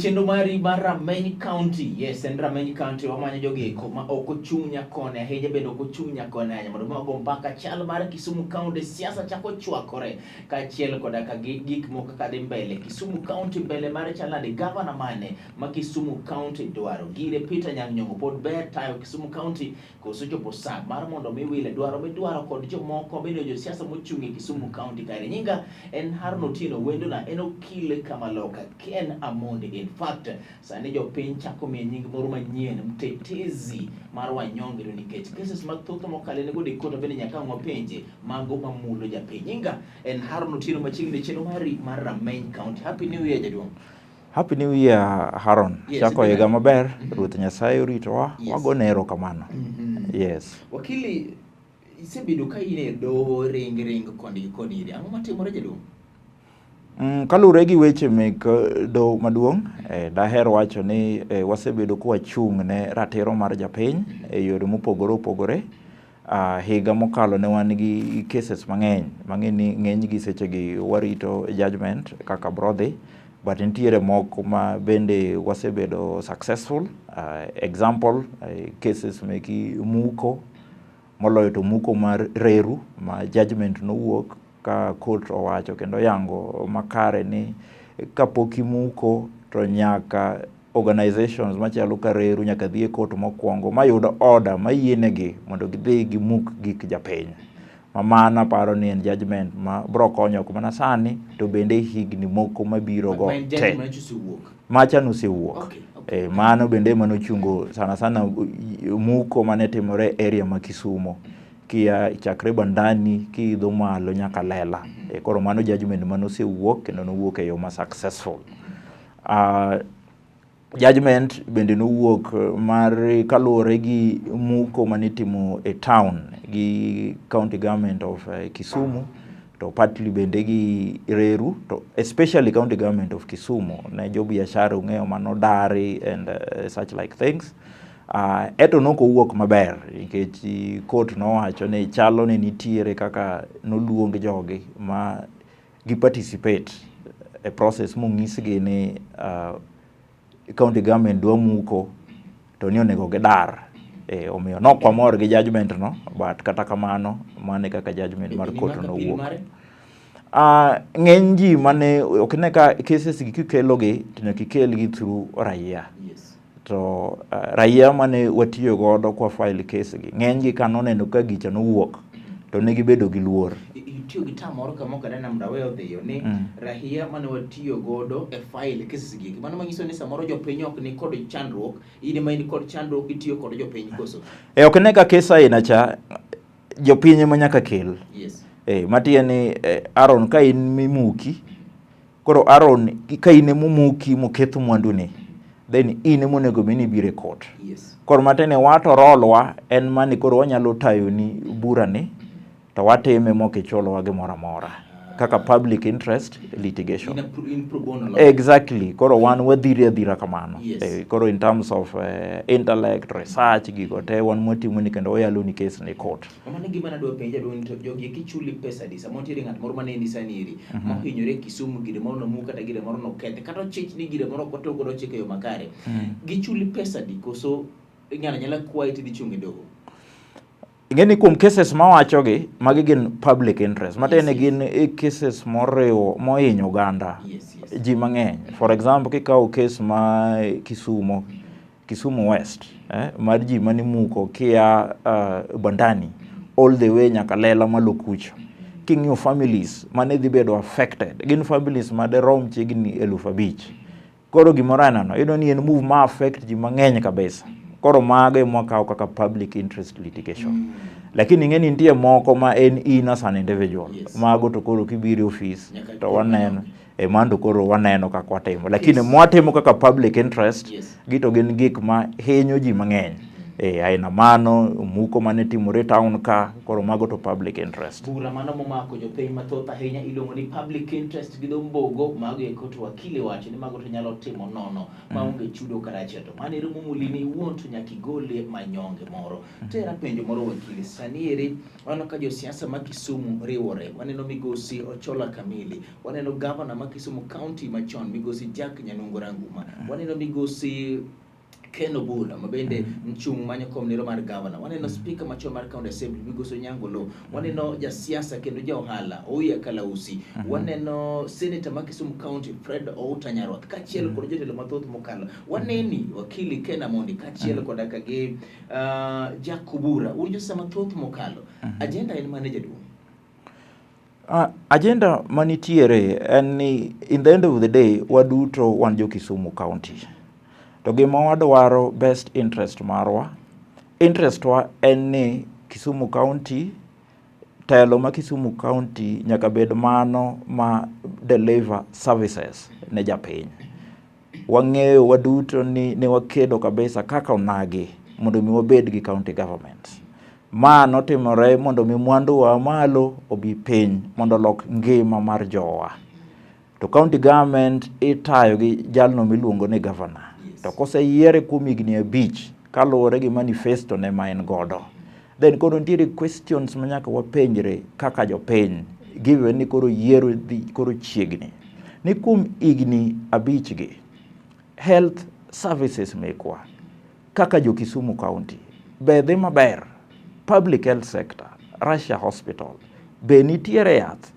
chenro mari mar Rameny County. Yes, en Rameny County wamanyo jogeko ma ok ochung' nyakone ahinya, bende ok ochung' nyakone ahinya mondo mago mpaka chal mar Kisumu County siasa chako chwakore kaachiel koda ka gik moko kaka dhi mbele. Kisumu County mbele mare chal nade, governor mane ma Kisumu County dwaro gire Peter Nyang'nyong'o pod ber tayo Kisumu County koso chopo saa mar mondo mi wile dwaro kod jomoko bende josiasa mochung' e Kisumu County kare. Nyinga en Haron Otieno, wendona en okile Kamaloka Ken Amondi. In fact, sani jopiny chako miye nying moro manyien, mtetezi mar wanyonge, nikech cases mathoth mokale nego dikota bende nyaka wapenje mago mamulo japiny. Nyinga en Haron Otieno, machiegni chenro mari mar Rameny County. Happy New Year jaduong'. Happy New Year, Haron. Yes, chako higa maber, Ruoth Nyasaye oritowa, wagone erokamano. Yes. Wakili, isebedo ka in e doho ring koni iri, ang'o matimore jaduong'? Kalure gi weche mek doho maduong', daher wacho ni wasebedo kwa chung' ne ratiro mar japiny e yore mopogore opogore. Higa mokalo ne wan gi cases mang'eny ni ng'eny gi sechegi warito judgment kaka brodhi, but nitiere moko ma bende wasebedo successful. Example, cases meki muko, moloyo to muko mar reru ma judgment nowuok ka court owacho kendo yango makare ni kapok imuko to nyaka organizations machalo ka reru nyaka dhi e court mokwongo mayudo order mayienegi mondo gidhi gimuk gik japiny. Mamana paro ni en judgment ma bro konyo kuma sani to bende higni moko mabiro go te. Macha nosewuok. Mano bende manochungo sana muko mane timore area ma Kisumu. Kia chakre bandani kiidho malo nyaka lela. Koro mano judgment manosewuok kendo nowuok e yo ma successful. Judgment bende nowuok mar kaluwore gi muko manitimo e town gi county government of Kisumu, to partly bende gi reru, to especially county government of Kisumu ne jo biashara ung'eyo manodari and such like things. Eto noko wuok maber nikech court nowacho ni chalo ne nitiere kaka noluong jogi ma gi participate e process mong'isgi ni county government dwa muko to ni onego gidar. Omiyo nok wamor gi judgment no, but kata kamano mane kaka judgment mar court nowuok. Ng'eny ji mane okine ka cases gi kikelogi to nyaka ikelgi through raia. To raia mane watiyo godo kwa file case gi ng'eny gi kanoneno ka gicha nowuok to ne gibedo gi luor. Itiyo gi tamoro kama kada na mdaweyo dhiyo ni rahia mane watiyo godo e file cases gi. Mano manyiso ni samoro jopiny ok ni kod chandruok, ine ma ni kod chandruok itiyo kod jopiny koso. Okine ka case aina cha jopiny manyaka kel. Yes. Matiye ni Aaron ka in mimuki, koro Aaron ka in mumuki moketho mwanduni, then in monego bini bire court. Yes. Koro matene wato rolwa en mani koro wanyalo tayo ni burani to watime mokicholo wage mora kaka public interest litigation. In pro bono. Exactly. Koro wan wadhira kamano. Yes. Koro in terms of intellect, research, gigo te wan mwatimo ni kendo wayalo ni case ni court. Mane gima na dwa penja dwa nito jogi kichuli pesa di samo tiri ng'at moro mane ni saniri mohinyore Kisumu gire moro no muka ta gire moro no kete kata chich ni gire moro koto godo chike yo makare. Gichuli pesa di koso nyala kwaiti di chungi dogo. Ngeni kum cases mawachogi magi gin public interest. Matene gin cases moriwo mohinyo Uganda. Ji mang'eny. For example, kikawo case ma Kisumu West, mar ji mani muko kia bandani all the way nyaka lela malo kucho. King'iyo families mane dhi bedo affected. Gin families made rom chiegni 5,000. Koro gimorana no, iyudo ni en move ma affect ji mang'eny kabisa. Koro mage mwakawo kaka public interest litigation. Lakini ng'eni nitie moko ma en in as an individual. Mago to koro kibiro office to waneno mando koro waneno kaka watimo. Lakini mwatimo kaka public interest gito gin gik ma hinyo ji mang'eny. aina mano muko mane timore town ka koro mago to public interest. Bura mano momako jopiny mathoth ahinya iluongo ni public interest gi dho mbogo, mago eko to wakili wacho ni mago to nyalo timo nono maonge chudo kata achiel. To mano ero mumulini iwuon to nyaka igole manyonge moro. Tera penjo moro wakili, sani eri waneno ka josiasa ma Kisumu riwore, waneno migosi Ochola Kamili, waneno gavana ma Kisumu County machon migosi Jack Nyanungo Ranguma, waneno migosi Ken Obura mabende mchung' manyo kom nero mar governor, waneno speaker machon mar county assembly migoso Nyangolo, waneno jasiasa kendo ja ohala Oya Kalausi, waneno senator ma Kisumu County Fred Outa Nyarwath kachiel kod jotelo mathoth mokalo, waneni wakili Ken Amondi kachiel kod akage Jack Obura, un josiasa mathoth mokalo. Agenda en mane jaduong'? Agenda manitiere en ni in the end of the day waduto wan jo Kisumu County. To gima wadwaro best interest marwa. Interest wa en ni Kisumu County, telo ma Kisumu County nyaka bed mano ma deliver services ne japiny. Wang'eyo waduto ni wakedo kabisa kaka onagi mondo mi wabed gi county government. Mano timore mondo mi mwandu wa malo obi piny mondo lok ngima mar jowa. To county government itayo gi jalno miluongo ni governor. To kose yiere kuom higni 5 kaluwore gi manifesto ne ma en godo. Then koro nitiere questions manyaka wapenjre kaka jopiny, given ni koro yiero dhi koro chiegni. Ni kuom higni 5 gi, health services mekwa kaka jo Kisumu County be dhi maber. Public health sector, Russia Hospital, be nitiere yath,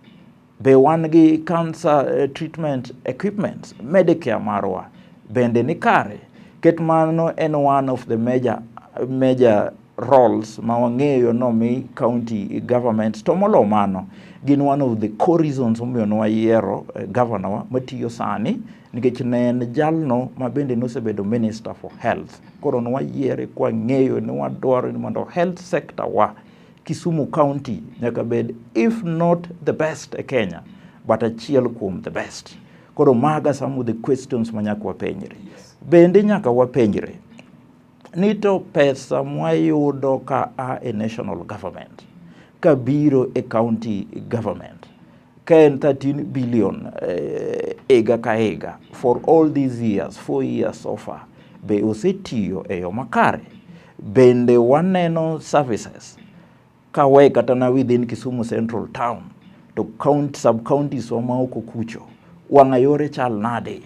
be wan gi cancer treatment equipments, Medicare marwa, bende ni kare. Ket mano en one of the major roles ma wang'eyo no mi county government. To molo mano, gin one of the core reasons omiyo nwayiero governor matiyo sani, nikech ne en jalno ma bende nosebedo minister for health. Koro nwayiere kwa ng'eyo ni wadwaro ni mondo health sector wa Kisumu County nyaka bed if not the best e Kenya, but achiel kuom the best. Koro maga some of the questions manyaka wapenjre. Bende nyaka wapenjre ni to pesa mwayudo ka a national government ka biro e county government ka en 13 billion ega ka ega for all these years, 4 years so far, be osetiyo e yo makare. Bende waneno services ka we kata na within Kisumu Central Town to sub-counties wa maoko kucho, wang'ayore chal nade,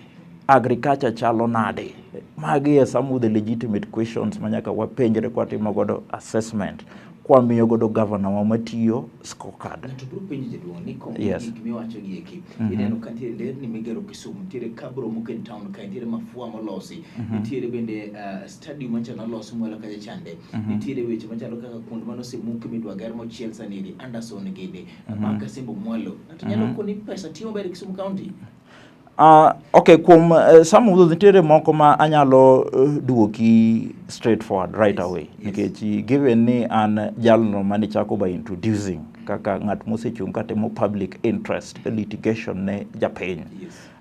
agriculture chalo nade. Magi some of the legitimate questions manyaka wapenjre kwa timo godo assessment kwa miyo godo governor wa matiyo scorecard. To bro penji jaduong' ni kom Yes. miwacho gi eki. Ineno ka nitiere lerni migero Kisumu, nitiere kabro muken town ka, nitiere mafua molosi, nitiere bende stadium machalo losi mwala kaja chande, nitiere weche machalo kaka kuond manose muke midwa ger mochiel saniri, Anderson gede, Maka Simbo Mwalo. Nato nyalo koni pesa tiyo maber Kisumu County? Okay, kuom some of those nitiere moko ma anyalo duoki straightforward right away. Nikech given ni an jalno mani chako by introducing kaka ng'at mosechung katimo public interest litigation ne japiny.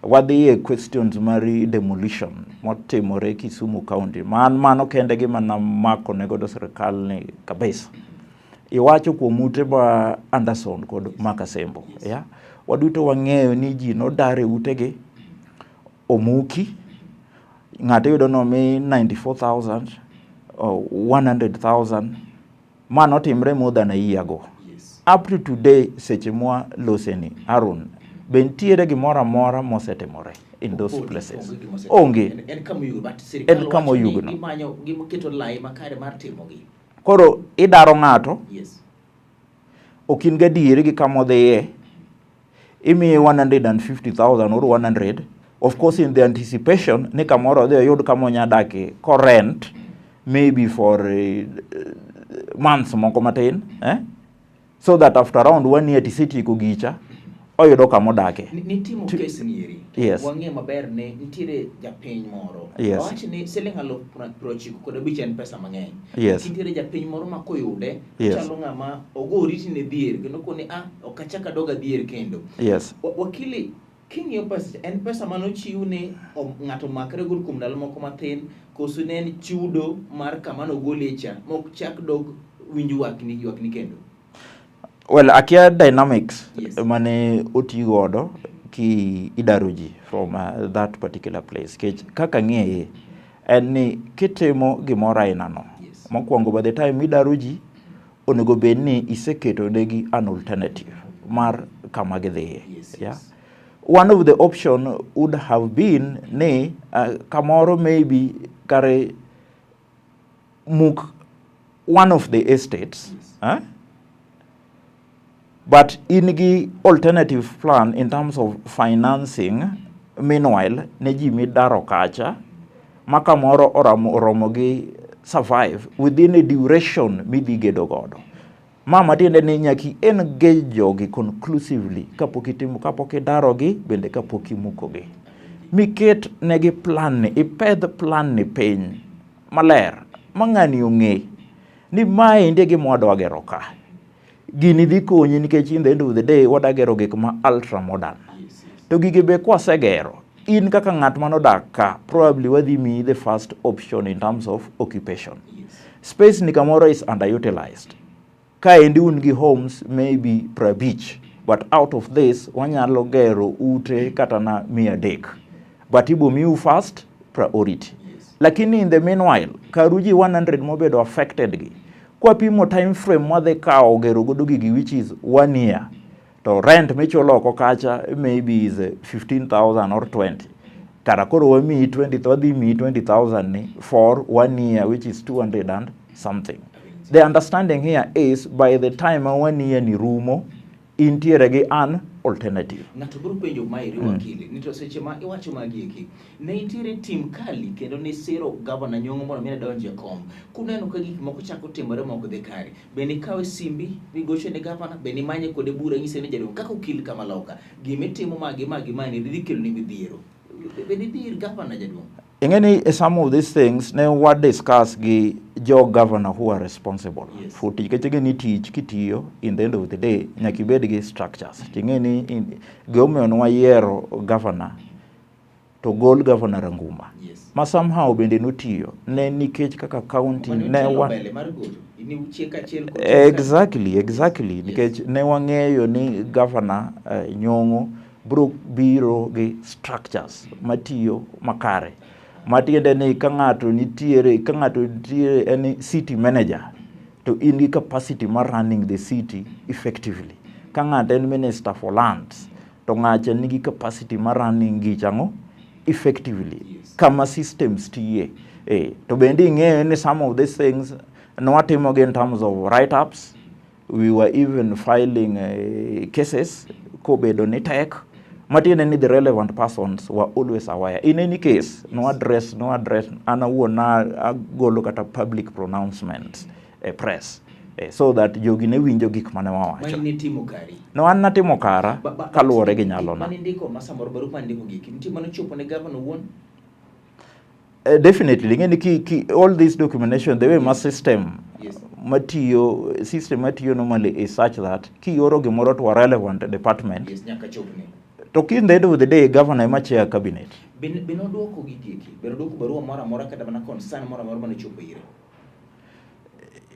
Wadhi e questions mari demolition motimore Kisumu County. Mano kende gima namako ne godo sirkal ni kabisa. Iwacho kuom ute ba Anderson kod Maka Simbo, yeah? Waduto wang'eyo ni ji nodare utegi, omuki, ng'ato yudo nomi 94,000 or 100,000, mano timre more than a year ago. Up to today, seche mwa loseni, Aaron, bentiere gimoro amora mosetimore in those places. Onge. En kamo yugo, but sirikal En kamo wacho yugo ni no. gimanyo gimoketo lai makare mar timogi. Koro idaro ng'ato, Yes. okin gadieri gi kamo dhiye, imi 150,000 or 100, of course in the anticipation ni kamoro dhe yud kamo nyadake ko rent maybe for months moko matin, so that after around 1 year tisetieko gicha oyudo kamo dake. Nitimo case nieri. Yes. Wang'e maber ne nitiere japiny moro. Yes. Wacho ni siling 95,000 en pesa mang'eny. Yes. Nitiere japiny moro ma koyude, Yes. chalo ng'ama ogoriti ne dhier kendo koni okachaka doga dhier kendo. Yes. Wakili king'iyo pesa, en pesa manochiw ne ng'ato makre gol kuom ndalo moko matin koso ne en chudo mar kama nogole cha mok chak dog winj ywakni kendo? Well, akia dynamics mane oti godo ki idaro ji from that particular place. Kaka ng'eye en ni kitimo gimoro aina no, mokwongo by the time idaro ji onego bed ni iseketo negi an alternative mar kama gidhiye. Yeah. One of the option would have been ni kamoro maybe kare muk one of the estates, but in the alternative plan in terms of financing, meanwhile, neji midaro kacha, makamoro oromogi survive within a duration midhi gedo godo. Mama tiende ni nyaki engage jogi conclusively kapoki daro gi bende kapoki muko gi. Miket negi plan ni, ipedh plan ni piny maler, mang'ani ong'e ni mae inde gi mwadwa gero ka. Gini dhi konyi nikech in the end of the day wada gero gik ma ultra modern. To gigi be kwasegero, in kaka ng'at manodak ka, probably wadhi miyi the first option in terms of occupation. Space ni kamoro is underutilized. Ka endi un gi homes maybe per beach, but out of this wanyalo gero ute kata na 300. But ibo miu first priority. Lakini in the meanwhile, karuji 100 mobedo affected gi. Kwa pimo time frame madhe kao gero godo gigi which is 1 year. To rent michulo oko kacha maybe is 15,000 or 20. Karakoro wami 20,000 ni for 1 year which is 200 and something. The understanding here is by the time 1 year ni rumo, intiere gi an alternative. Ng'ato biro penjo mairi wakili, nito seche ma iwacho magieki. Ne intiere tim kali kendo ne sero gavana Nyong'o mondo mine donje kom. Kuneno ka gik moko chako timore mok dhi kare. Bende kawe simbi migocho ne gavana, bende manye kode bura nyise ne jaduong' kaka okil kama loka. Gimitimo mani dhi kelo ni midhiero. Bende dir gavana jaduong'. Ingeni some of these things ne what discuss gi jo governor who are responsible for ni teach kitiyo in the end of the day nyaki bed gi structures. Ingeni government no yero governor to gol governor Ranguma. Ma somehow bende notiyo ne nikech kaka county ne wa exactly nikech ne wang'eyo ni governor Nyong'o biro gi structures matiyo makare. Matiende ni kangato nitiere any city manager to in the capacity mar running the city effectively. Kangato en minister for lands to ngache nigi capacity mar running gichango effectively. Kama systems tiye. To bende ing'eyo ni some of these things no watimo in terms of write-ups. We were even filing cases kobedo ni tek. Matiende ni the relevant persons were always aware. In any case, no address, ana na golo kata public pronouncements, press, so that jogi ne winjo gik mane wawacho. Mani timo kari. No an natimo kara kaluwore gi nyalo na. Mani ndiko masamoro barupa ndiko giki. Nti mano chopo ne governor won? Definitely. Ngeni all this documentation, the way my system matiyo normally is such that ki yoro gimoro to a relevant department. Yes, nyaka chopne. To in the end of the day, governor ema chair cabinet. Bino dwoko gigiki. Bino dwoko barua mora kada bana concern mora mane chopo ire.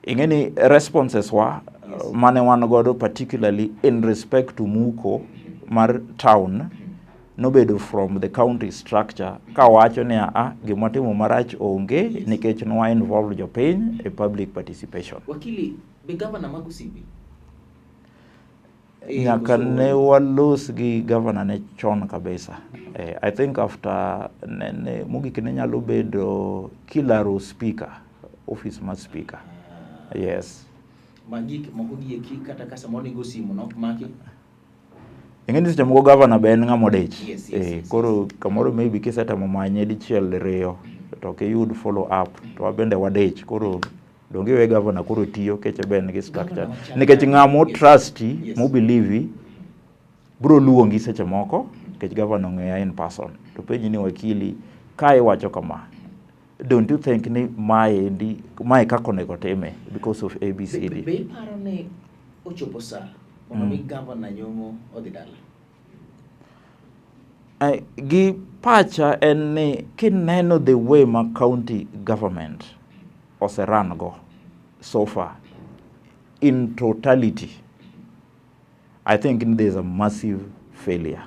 Ingeni responses wa mane wan godo particularly in respect to muko mar town nobedo from the county structure ka wacho ni gimatimo marach onge nikech no involve jopiny e public participation. Wakili be governor magusibi nyaka ne walos gi governor ne chon kabisa. I think after mugik ne nyalo bedo kilaro speaker, office ma speaker. Yes. Magik moko gi kata kasa moni go simu no maki. Ingeni seche moko governor ben ng'amo dech. Koro kamoro maybe kiseta mamanye dichiel riyo to ke yud follow up to wabende wadech. Koro donge we governor koro tiyo keche ben gi structure nikech ng'amo trusty mo believe bro luongi seche moko kech governor ng'eya in person to penji ni wakili kai wacho kama, don't you think ni mae kako nego time because of ABCD? Be paro ne ochopo sa mondo mi governor Nyong'o odhi dala. Gi pacha en ni kineno the way ma county government oseran go so far in totality, I think there's a massive failure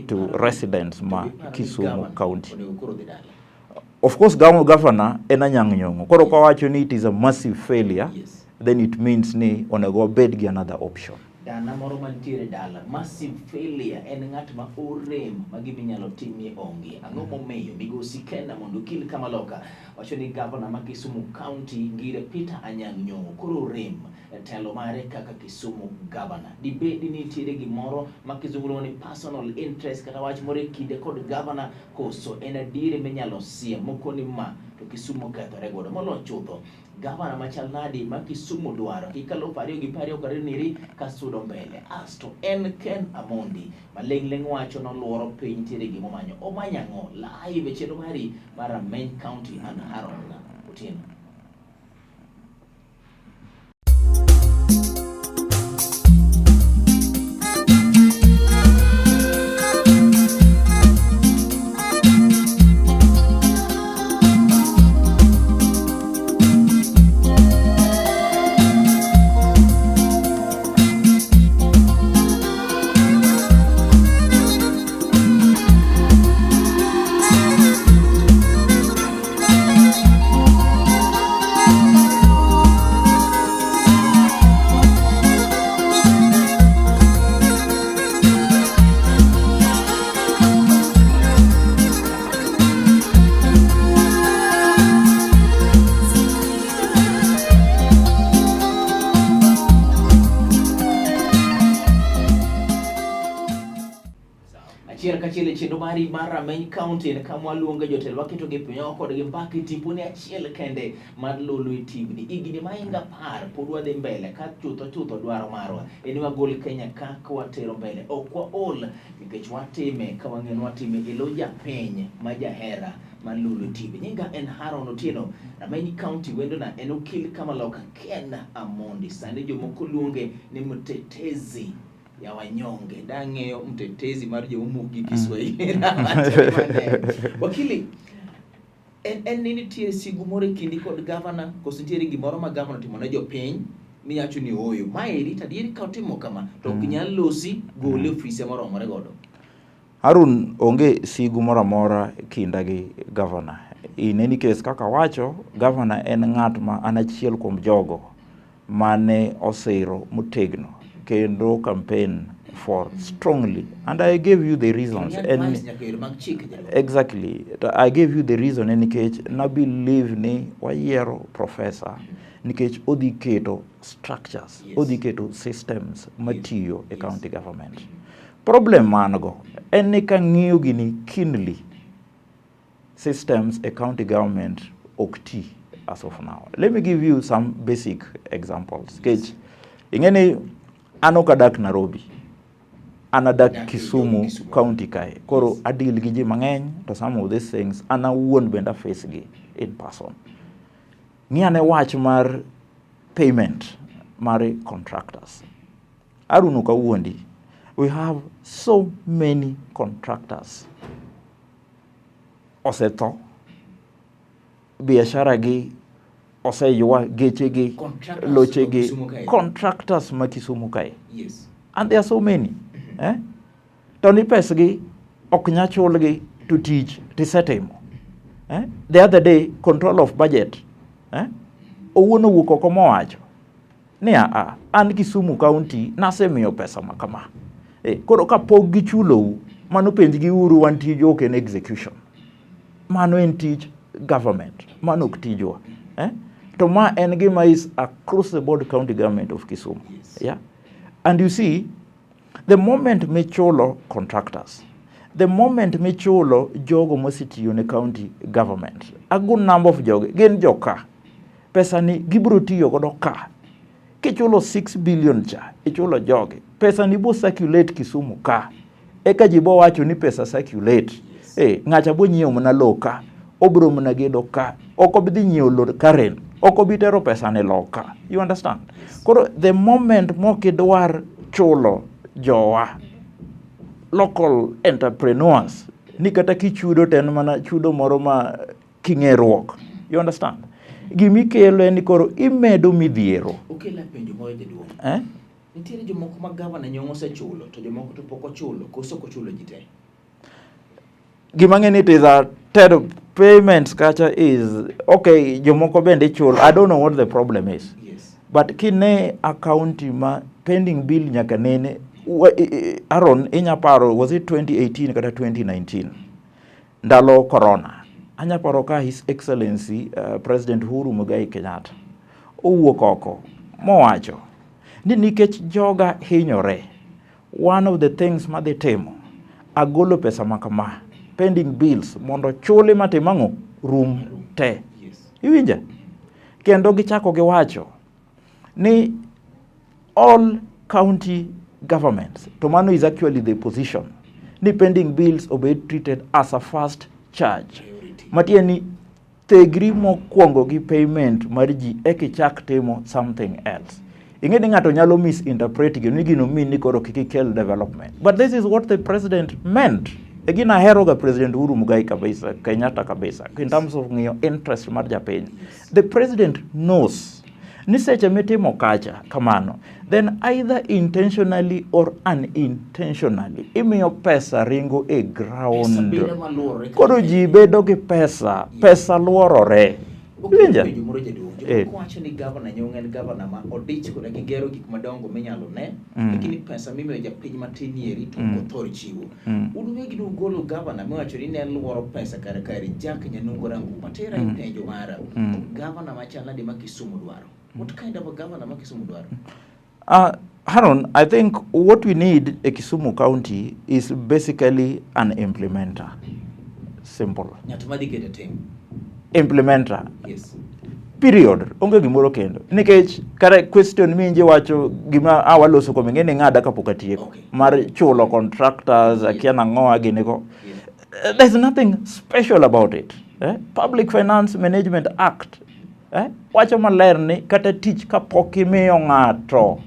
to residents ma Kisumu County. Of course, governor enanyang nyongo. Koro kawacho ni it is a massive failure, yes. Then it means ni onego bed gi another option. Dana moro mantiere dala, massive failure en ng'at ma orem ma giminyalo timie onge. Ang'o momiyo migosi Kenda mondo kil Kamaloka wacho ni governor ma Kisumu County ngire Peter Anyang' Nyong'o koro rem telo mare kaka Kisumu governor. Dibedi ni nitiere gimoro ma kizungu ni personal interest kata wach moro e kinde kod governor koso en adieri minyalo siem moko ni ma to Kisumu kethore godo molo chutho. Governor machal nadi ma Kisumu dwaro kikalo pario gi pario kariniri kasudo mbele asto en Ken Amondi maleng' wacho no luoro piny tiere gimo manyo omanyango live chendo mari mar Rameny County and Haron Otieno. Achiel chendo mari mar Rameny County ne kamwa luonga jotelo waketo gi piny kod gi mbaki tiponi achiel kende mar Lolwe Tv. Igini mainga par pod wadhi mbele ka chutho dwaro marwa en wagol Kenya kaka watero mbele okwa ol nikech watime ka wang'en watime ilo japiny ma jahera mar Lolwe Tv. Nyinga en Haron Otieno. Rameny County wendo na en okil Kamaloka Ken Amondi sande jomoko luonge ni mtetezi ya wanyonge. Dang'eyo mtetezi mar jomugi Kiswahili. Wakili, en nini tiere sigu more kindi kod governor koso nitiere gimoro ma governor timone jopiny miyacho ni oyo maeri tadieri ka otimo kama to ok nyal losi gole ofise moromore godo. Harun, onge sigu moro amora kinda gi governor. In any case kaka wacho, governor en ng'at ma an achiel kuom jogo mane osiro motegno kendo campaign for strongly, and I gave you the reasons. And exactly, I gave you the reason in case na believe ni wayiero professor nikech odiketo structures, odiketo systems matiyo e county government. Problem mango en ni ka ng'iyo gini keenly systems e county government okti as of now. Let me give you some basic examples. Kech ingeni ano kadak Nairobi, anadak Kisumu County kai. Koro adil gi ji mang'eny to some of these things ana wuon benda face gi in person. Ng'iane wach mar payment mar contractors. Arunu ka wuondi, we have so many contractors. Osetho, biashara gi oseywa geche gi loche gi contractors ma Kisumu kai. Yes. And there are so many. Tony pesa gi ok nya chul gi to teach tisetimo. The other day control of budget. Owuono wuok oko mowacho ni an Kisumu County nasemiyo pesa makama. Koro ka pok gichulou mano penj gi uru wan tijo ok en execution. Mano en tij government. Mano ok tijwa. To ma en gima is across the board county government of Kisumu. Yes. Yeah. And you see, the moment me cholo contractors, the moment me cholo jogo mositiyo ne county government, a good number of jogo, gen joka, pesa ni gibro tiyo godo ka. Kichulo 6 billion cha, ichulo joge. Pesa ni bo circulate Kisumu ka. Eka jibo wacho ni pesa circulate. Yes. Ngacha bo nyiewo mana loka, obro mana gedo ka, oko bidhi nyiewo lo Karen, oko bitero pesa ne loka. You understand? Yes. Koro the moment mokidwar chulo jowa, local entrepreneurs, ni kata kichudo ten mana chudo moro ma king'eruok. You understand? Gimikelo en ni koro imedo midhiero. Okela penjo moyo jaduong'. Nitiere jomoko ma gavana nyong osechulo to jomoko to pok ochulo, koso kochulo ji te. Gimang'eni it is a third payments kacha is okay, jomoko bende chulo. I don't know what the problem is. Yes. But kine account ma pending bill nyaka nene Aaron inyaparo, was it 2018 kata 2019 ndalo corona. Anyaparo ka His Excellency President Uhuru Muigai Kenyatta owuok oko mowacho ni nikech joga hinyore, one of the things ma timo agolo pesa makama pending bills mondo chuli matimang'o room te. Iwinja? Kendo gichako giwacho ni all county governments, to mano is actually the position, ni pending bills obed treated as a first charge. Matieni thegri mokwongo gi payment mar ji ekichak timo something else. Ing'eni ng'ato nyalo misinterpret gino, ni gino mean ni koro kikikel development. But this is what the president meant. Again, ahero ga President Uhuru Muigai kabisa, Kenyatta kabisa, in terms of ng'iyo interest mar japiny. The president knows ni seche mitimo kacha kamano, then either intentionally or unintentionally imiyo pesa ringo e ground. Koro ji bedo gi pesa luorore. Winja? Kwacho ni gavana nyong en gavana ma odich koda gigero gik madongo minyalo ne, lakini pesa mimiyo japiny matin yeri to kothor chiwo. Udwegi golo gavana miwacho ni ne luoro pesa kare Jack Nyanungo Rangu matera penjo mara. Gavana machal nade ma Kisumu dwaro? What kind of a governor ma Kisumu dwaro? Haron, I think what we need a Kisumu County is basically an implementer. Simple. Nyatumadi get a team. Implementer. Yes. Period. Onge gimoro kendo. Nikech kare question minje wacho gima awaloso ko ming'eni ng'ada kapok atieko. Mar chulo contractors, akiana ng'oa ginego. There's nothing special about it. Public Finance Management Act. Wacho maler ni kata tich kapok imiyo ng'ato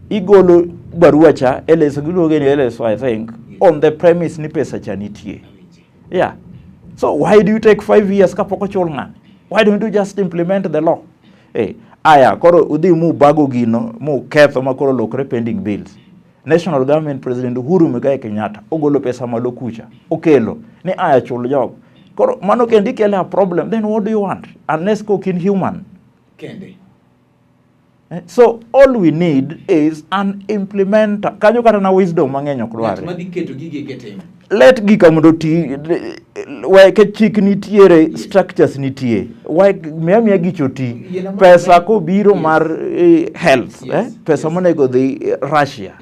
igolo barua cha LS giluonge ni LS, I think, on the premise ni pesa cha nitie. Yeah. So why do you take 5 years kapok ochul ng'ani? Why don't you just implement the law? Aya, koro udhi mu bago gino, mu ketho makoro lokre pending bills. National Government President Uhuru Muigai Kenyatta ogolo pesa malo kucha. Okelo ni aya chul job. Koro mano kendi kele a problem. Then what do you want? Unless cooking human. Kendi. So all we need is an implementer. Kanyo kata na wisdom mang'eny ok dware. Nyatumadi keto gige ketimo. Let gika mondo ti why ke chik nitiere, structures nitie. Why miya gicho ti pesa ko biro mar health, pesa monego dhi Russia,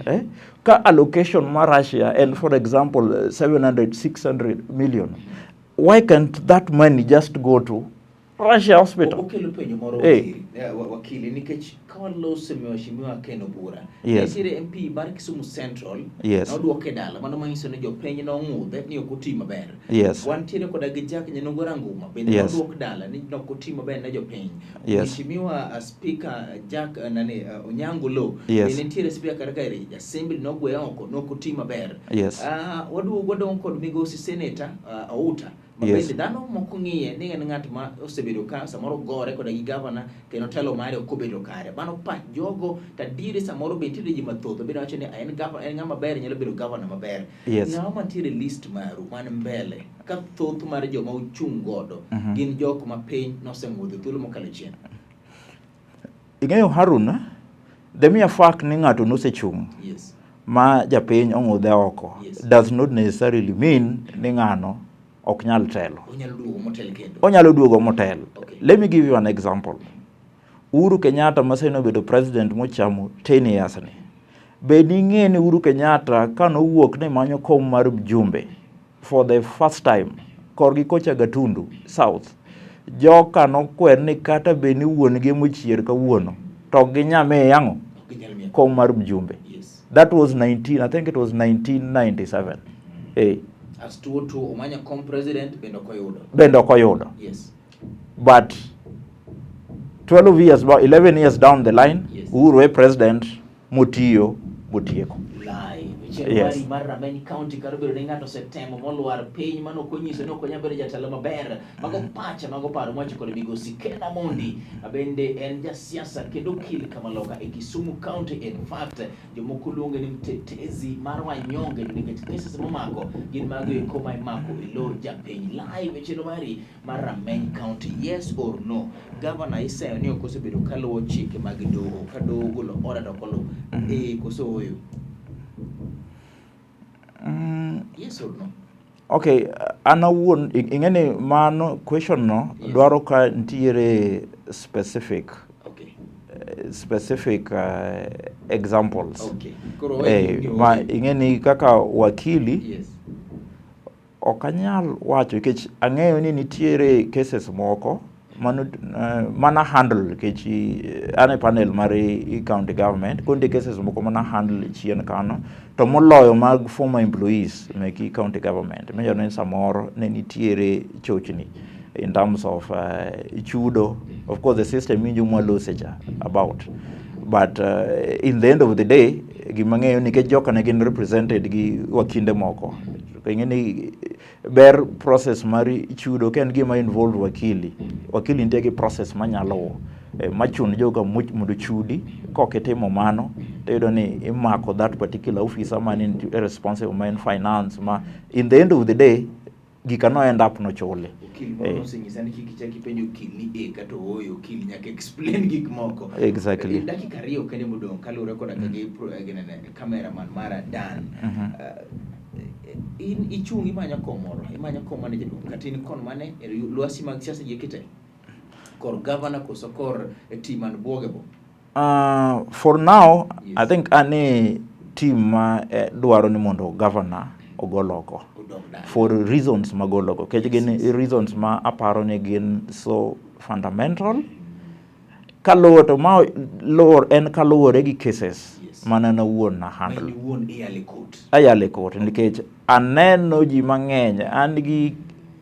ka allocation mar Russia and for example 700-600 million. Why can't that money just go to Russia hospital? Okelo penjo moro wakili nikech kawalose mheshimiwa Ken Obura. Yes. Nitiere MP mar Kisumu Central. Yes. Noduoke dala mano manyiso ni jopiny nong'udhe ni ok oti maber. Yes. Wantiere koda gi Jack Nyanungo Rangu bende noduok dala ni ok oti maber ne jopiny. Yes. Mheshimiwa Speaker Jack Onyango Lo. Yes. Nitiere speaker kare Assembly nogwe oko nok oti maber. Yes. Waduogo kod migosi Senator Outa. Mabende dhano moko ng'iye ni en ng'at ma osebedo ka samoro gore koda gi gavana kendo telo mare ok obedo kare. Mano pa jogo tadire samoro be nitiere ji mathoth bedo wacho ni en ng'ama ber nyalo bedo gavana maber. Yes. Ng'ama mantiere list maru man mbele ka thoth mar joma ochung' godo gin jok ma piny noseng'udho thuolo mokalo chien. Ing'eyo Harun, the mere fact ni ng'ato nosechung'. Yes. Ma japiny ong'udhe oko. Yes. Does not necessarily mean ni ng'ano ok nyal telo. Onyalo duogo motel kendo. Onyalo duogo motel. Okay. Let me give you an example. Uhuru Kenyatta maseno bedo president mochamo 10 years ni. Be ning'e ni Uhuru Kenyatta kanowuok ni manyo kom mar mjumbe for the first time korgi kocha Gatundu South. Joka nokwer ni kata be ni wuon gi mochier kawuono to ginyame yango kom mar mjumbe. Yes. That was I think it was 1997. As to omanya kom president bendo koyudo. Yes. But 11 years down the line, yes. Uhuru president motiyo motieko. Chelwari mar Rameny County karobiro ni ng'ato setemo molwar piny mano konyiso no konya bedo jatelo maber mago pacha mago paro mocho kod migosi Kena Mondi abende en jasiasa kendo kili kamaloka e Kisumu County. In fact jomoko luonge ni mtetezi mar wanyonge nikech cases momako gin mago eko ma imako e lo japiny live e chelo mari mar Rameny County. Yes or no? Governor isayo ni okosebedo kaluwo chike mag doho ka doho golo order to kolo koso oyo. Yes or no? Okay, an awuon ing'eni mano question no dwaro ka ntiere specific examples. Okay. Ma ing'eni kaka wakili okanyal wacho nikech ang'eyo ni nitiere cases moko mana handle kechi ane panel mari county government kundi cases moko mana handle chien kano to moloyo mag former employees meki county government mejo ne samoro ne nitiere chochni in terms of chudo. Of course the system injo mwalo seja about, but in the end of the day gimang'eyo nikech joka ne gin represented gi wakinde moko ing'eni ber process mari chudo ken gima involve wakili nitie gi process manyalo machun joga mondo chudi kokitimo mano tiyudo ni imako that particular officer man responsible man finance ma in the end of the day gika no end up no chule. Exactly. Dakika ariyo kende modong kalure koda kage cameraman mara Dan. In ichungi imanya komoro ne jaduong katin kon mane lwasi mag siasa jekite kor governor koso kor team and bogebo. For now I think ani team dwaro ni mondo governor ogoloko for reasons magoloko kech gin reasons ma aparo ni gin so fundamental kaluwo to ma lor en kaluwore gi cases mana na wuon na handle ayale court nikech aneno ji mang'eny an gi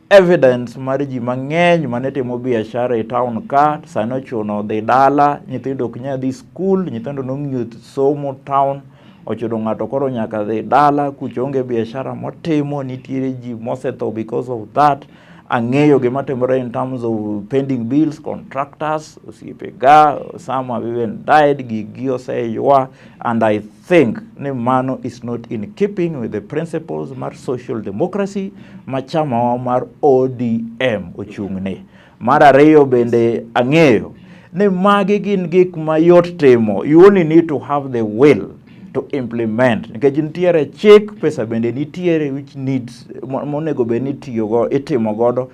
evidence mar ji mang'eny mane timo biashara e town ka sano chuno dhi dala nyithindo ok nya dhi school nyithindo nong'io somo town ochudo ng'ato koro nyaka dhi dala kuchonge biashara motimo nitiere ji mosetho because of that. Ang'eyo gima timore in terms of pending bills, contractors, osipega, some have even died, gigi oseywa, and I think ni mano is not in keeping with the principles mar social democracy machama mar ODM ochung'ne. Mar ariyo bende ang'eyo ni magi gin gik mayot timo. You only need to have the will to implement. Nikech nitiere chik pesa bende nitiere which needs monego be nitiyogo itimo godo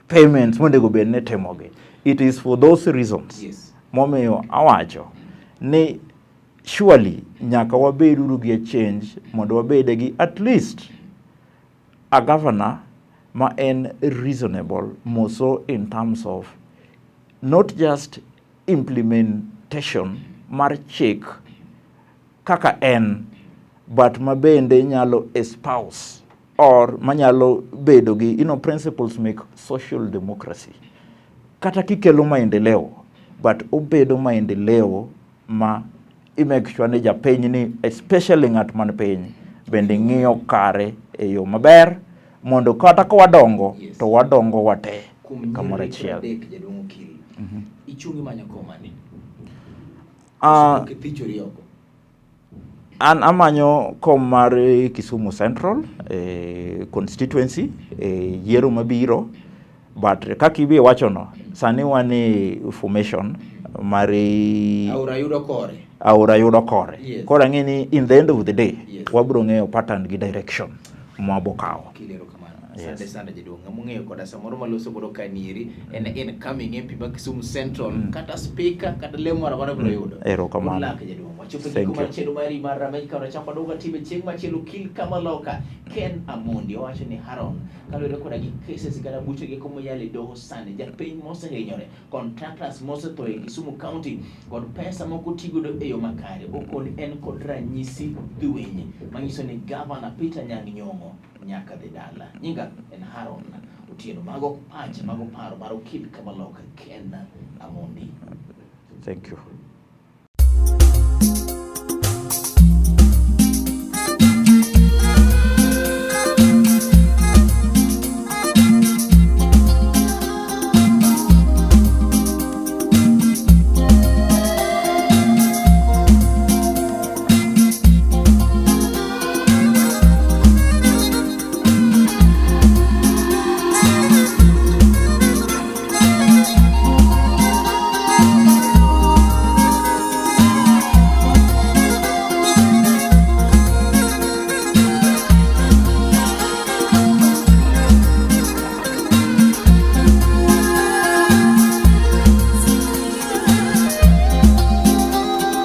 payments monego be nitimogi. It is for those reasons momiyo awacho ni surely nyaka wabed uru gi change mondo wabed gi at least a governor ma en reasonable moso in terms of not just implementation mar chik kaka en, but mabende nyalo espouse or manyalo bedo gi principles make social democracy. Kata kikelo maendeleo, but obedo maendeleo ma make sure ni japiny ni especially ng'at man piny bende ng'iyo kare e yo maber mondo kata ka wadongo to wadongo wate kamoro achiel. Ichungi manyo komani. An amanyo kom mar Kisumu Central constituency yiero mabiro, but kaka ibi wachono sani wani formation mari aura yudo kore koro ang'eni in the end of the day wabro ng'eyo pattern gi direction mwabokawo. Sande jaduong' ng'eyo koda samoro maloso godo kaniri en incoming MP ba Kisumu Central kata speaker kata lemo mara bro yudo erokamano. Wachopo ni kuma chelo mari mar Rameny ka chapa doga tibe chieng' machelo kil kama loka Ken Amondi owacho ni Haron kalore koda gi cases gana buche gi komo yale doho sande japiny mose hinyore contractors mose to e Kisumu County kod pesa moko tigodo e yo makare okon en kod ranyisi duwenye manyiso ni governor Peter Nyang' Nyong'o nyaka dhi dala. Nyinga en Haron Otieno mago pache mago paro maro kil kama loka Ken Amondi. Thank you.